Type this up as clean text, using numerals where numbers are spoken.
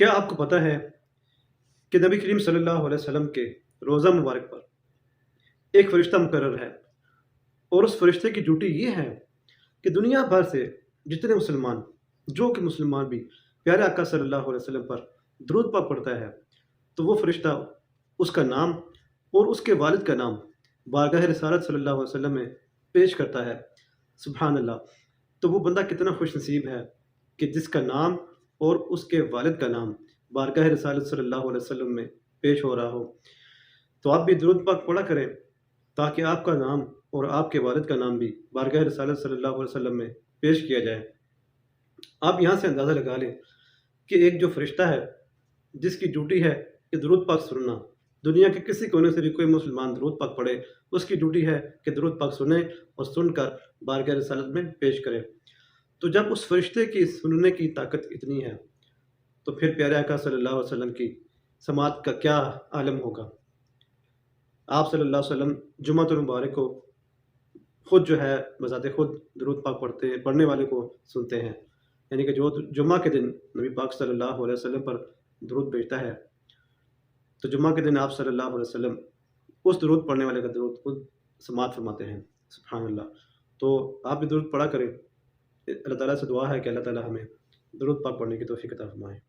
کیا آپ کو پتہ ہے کہ نبی کریم صلی اللہ علیہ وسلم کے روزہ مبارک پر ایک فرشتہ مقرر ہے، اور اس فرشتے کی ڈیوٹی یہ ہے کہ دنیا بھر سے جتنے مسلمان جو کہ مسلمان بھی پیارے آقا صلی اللہ علیہ وسلم پر درود پاک پڑھتا ہے، تو وہ فرشتہ اس کا نام اور اس کے والد کا نام بارگاہ رسالت صلی اللہ علیہ وسلم میں پیش کرتا ہے۔ سبحان اللہ! تو وہ بندہ کتنا خوش نصیب ہے کہ جس کا نام اور اس کے والد کا نام بارگاہ رسالت صلی اللہ علیہ وسلم میں پیش ہو رہا ہو۔ تو آپ بھی درود پاک پڑھا کریں تاکہ آپ کا نام اور آپ کے والد کا نام بھی بارگاہ رسالت صلی اللہ علیہ وسلم میں پیش کیا جائے۔ آپ یہاں سے اندازہ لگا لیں کہ ایک جو فرشتہ ہے جس کی ڈیوٹی ہے کہ درود پاک سننا، دنیا کے کسی کونے سے بھی کوئی مسلمان درود پاک پڑھے، اس کی ڈیوٹی ہے کہ درود پاک سنیں اور سن کر بارگاہ رسالت میں پیش کرے۔ تو جب اس فرشتے کی سننے کی طاقت اتنی ہے تو پھر پیارے آقا صلی اللہ علیہ وسلم کی سماعت کا کیا عالم ہوگا۔ آپ صلی اللہ علیہ وسلم جمعۃ المبارک کو خود جو ہے بذات خود درود پاک پڑھنے والے کو سنتے ہیں، یعنی کہ جو جمعہ کے دن نبی پاک صلی اللہ علیہ وسلم پر درود بھیجتا ہے تو جمعہ کے دن آپ صلی اللہ علیہ وسلم اس درود پڑھنے والے کا درود خود سماعت فرماتے ہیں۔ سبحان اللہ! تو آپ بھی درود پڑھا کریں۔ اللہ تعالیٰ سے دعا ہے کہ اللہ تعالیٰ ہمیں درود پاک پڑھنے کی توفیق عطا فرمائے۔